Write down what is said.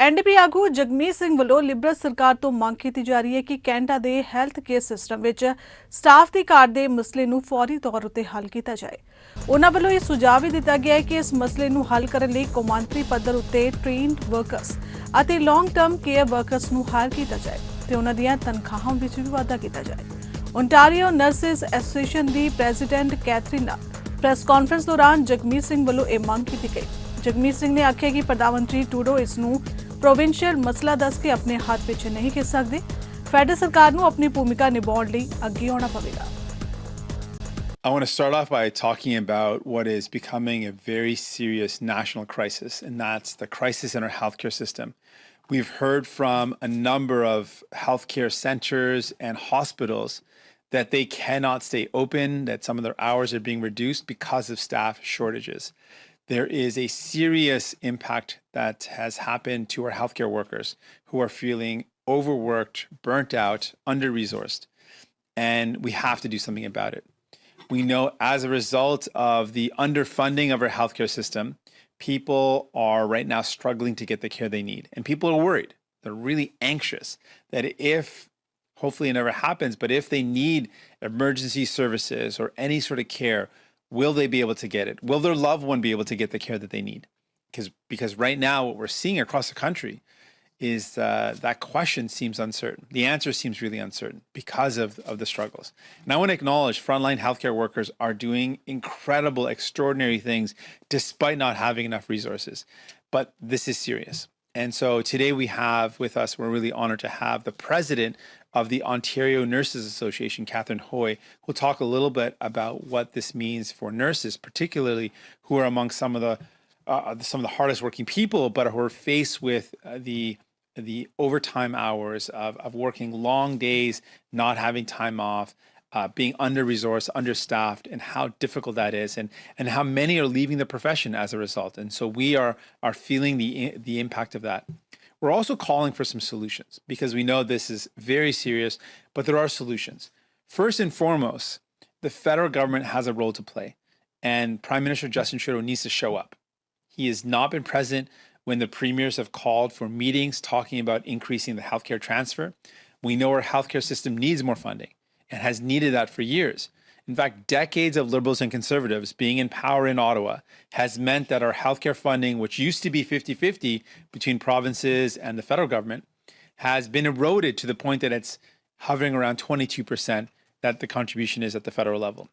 NDP ਆਗੂ ਜਗਮੀਤ ਸਿੰਘ ਵੱਲੋਂ Liberal ਸਰਕਾਰ ਤੋਂ ਮੰਗ ਕੀਤੀ ਜਾ ਰਹੀ ਹੈ ਕਿ ਕੈਨੇਡਾ ਦੇ ਹੈਲਥ ਕੇਅਰ ਸਿਸਟਮ ਵਿੱਚ ਸਟਾਫ ਦੀ ਘਾਟ ਦੇ ਮਸਲੇ ਨੂੰ ਫੌਰੀ ਤੌਰ ਉੱਤੇ ਹੱਲ ਕੀਤਾ ਜਾਏ। ਉਹਨਾਂ ਵੱਲੋਂ ਇਹ ਸੁਝਾਅ ਵੀ ਦਿੱਤਾ ਗਿਆ ਹੈ ਕਿ ਇਸ ਮਸਲੇ ਨੂੰ ਹੱਲ ਕਰਨ ਲਈ ਕੌਮਾਂਤਰੀ ਪੱਧਰ ਉੱਤੇ ਟ੍ਰੇਨਡ ਵਰਕਰਸ ਅਤੇ ਲੌਂਗ ਟਰਮ ਕੇਅਰ ਵਰਕਰਸ ਨੂੰ ਹਾਇਰ ਕੀਤਾ ਜਾਏ ਤੇ ਉਹਨਾਂ ਦੀਆਂ ਤਨਖਾਹਾਂ ਵਿੱਚ ਵੀ ਵਾਧਾ ਕੀਤਾ ਜਾਏ। ਓਨਟਾਰੀਓ ਨਰਸਿਸ ਐਸੋਸੀਏਸ਼ਨ ਦੀ ਪ੍ਰੈਜ਼ੀਡੈਂਟ ਕੈਥਰੀਨ ਨਾਲ ਪ੍ਰੈਸ ਕਾਨਫਰੰਸ ਦੌਰਾਨ ਜਗਮੀਤ ਸਿੰਘ ਵੱਲੋਂ ਇਹ ਮੰਗ ਕੀਤੀ ਗਈ। ਜਗਮੀਤ ਸਿੰਘ ਨੇ ਆਖਿਆ ਕਿ ਪ੍ਰਧਾਨ ਮੰਤਰੀ ਟਰੂਡੋ ਇਸ ਨੂੰ ਪ੍ਰੋਵਿੰਸ਼ੀਅਲ ਮਸਲਾ ਦੱਸ ਕੇ ਆਪਣੇ ਹੱਥ ਵਿੱਚ ਨਹੀਂ ਖਿੱਚ ਸਕਦੇ। ਫੈਡਰਲ ਸਰਕਾਰ ਨੂੰ ਆਪਣੀ ਭੂਮਿਕਾ ਨਿਭਾਉਣ ਲਈ ਅੱਗੇ ਆਉਣਾ ਪਵੇਗਾ। I want to start off by talking about what is becoming a very serious national crisis, and that's the crisis in our healthcare system. We've heard from a number of healthcare centers and hospitals that they cannot stay open, that some of their hours are being reduced because of staff shortages. There is a serious impact that has happened to our healthcare workers who are feeling overworked, burnt out, under-resourced, and we have to do something about it. We know as a result of the underfunding of our healthcare system, people are right now struggling to get the care they need. And people are worried. They're really anxious that if, hopefully it never happens, but if they need emergency services or any sort of care, will they be able to get it? Will their loved one be able to get the care that they need? Because right now what we're seeing across the country is that question seems uncertain. The answer seems really uncertain because of the struggles. And I want to acknowledge frontline healthcare workers are doing incredible, extraordinary things despite not having enough resources. But this is serious. And so today we have with us, we're really honored to have the president of the Ontario Nurses Association, Catherine Hoy, who'll talk a little bit about what this means for nurses, particularly who are among some of the hardest working people, but who are faced with the overtime hours of working long days, not having time off, being under-resourced, understaffed, and how difficult that is, and how many are leaving the profession as a result. And so we are feeling the impact of that. We're also calling for some solutions because we know this is very serious, but there are solutions. First and foremost, the federal government has a role to play, and Prime Minister Justin Trudeau needs to show up. He has not been present when the premiers have called for meetings talking about increasing the healthcare transfer. We know our healthcare system needs more funding and has needed that for years. In fact, decades of Liberals and Conservatives being in power in Ottawa has meant that our healthcare funding, which used to be 50-50 between provinces and the federal government, has been eroded to the point that it's hovering around 22% that the contribution is at the federal level.